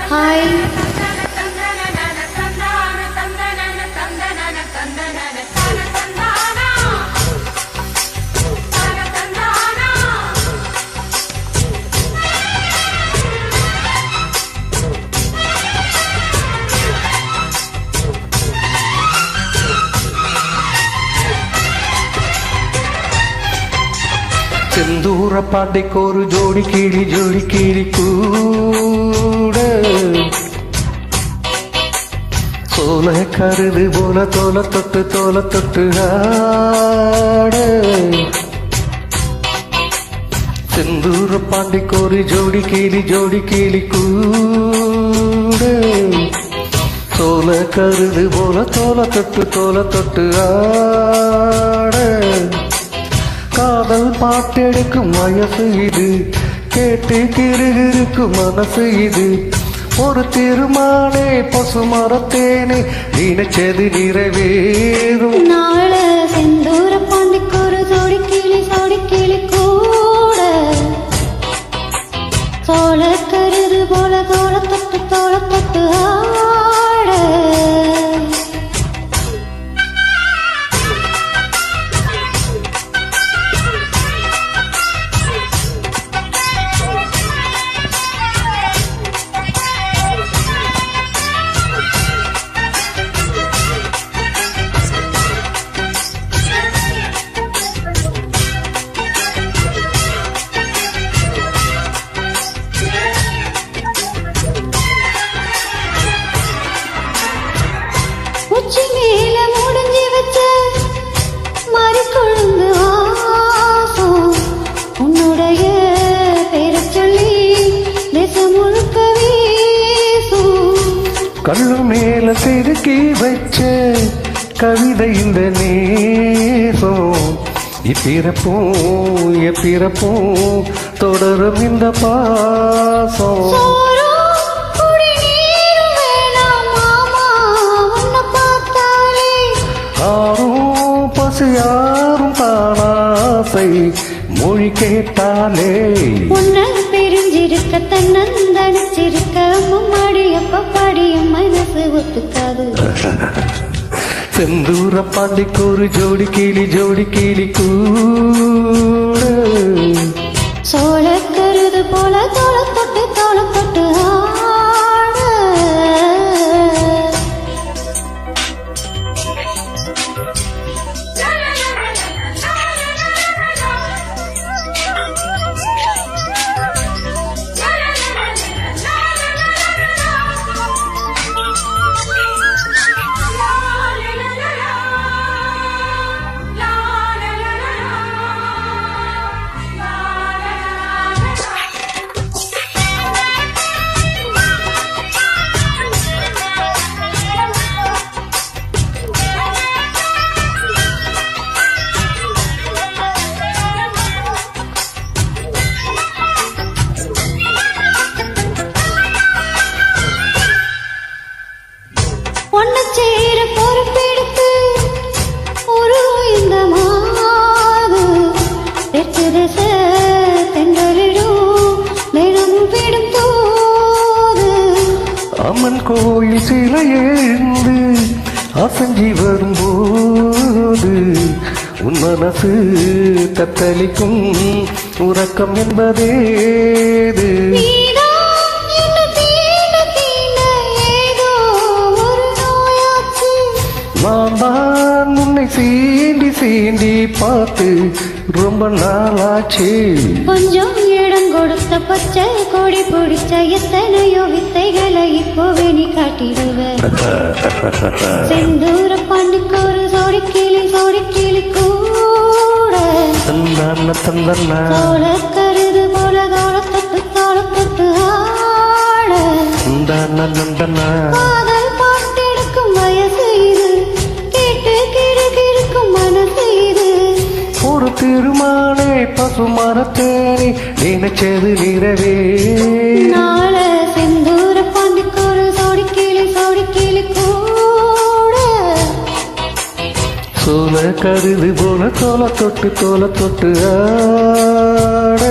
Hi. செந்தூர பாண்டைக்கு ஒரு ஜோடி கிளி கூட சோல கருது போல தோல தொட்டு ஆட செந்தூர பாண்டைக்கு ஒரு ஜோடி கிளி கூட சோல கருது போல தோல தொட்டு ஆட காதல் பாட்டெடுக்கும் வயசு இது, கேட்டு கிருகிருக்கும் மனசு இது. ஒரு திருமாலே பசுமரத்தேனே நினைச்சது நிறைவேறும். நாள செந்தூர பாண்டிக்கு ஒரு ஜோடி கிளி கூட சோழ கருது போல தோள தொட்டு ஆட கல்லு மேல செதுக்கி வச்ச கவிதை இந்த நேசம். இப்பிறப்பும் தொடரும் இந்த பாசம். ஆறும் பசியாரும் தானாசை மொழி கேட்டாலே பெருஞ்சிருக்க தன்னந்தனிச்சிருக்க படியும் மனசு ஒத்துக்காது. செந்தூர பாண்டிக்கு ஒரு ஜோடி கிளி கூட சோழ கருது போல தோள தொட்டு ஆட அம்மன் கோயில் சிலை எழுந்து அசஞ்சி வரும்போது உன் மனசு தத்தளிக்கும் உறக்கம் என்பதேது. நான் தான் உன்னை சீண்டி பார்த்து ரொம்ப நாளாச்சு. கொஞ்சம் இடம் கொடுத்த பச்சை கொடி பிடிச்ச எத்தனையோ வித்தைகளை இப்போவே நீ காட்டிடுவ. செந்தூர பாண்டிக்கு ஒரு ஜோடி கிளி கூட சோழ கருது போல தோள தொட்டு ஆட காதல் பாட்டெடுக்கும் வயசு இது, கேட்டு கிருகிருக்கும் மனசு இது. ஒரு திருமாலே பசுமரத்தேனே நினைச்சது நிறைவே. நாள செந்தூர பாண்டிக்கு ஒரு ஜோடி கிளி கூட சோழ கருது போல தோல தொட்டு ஆட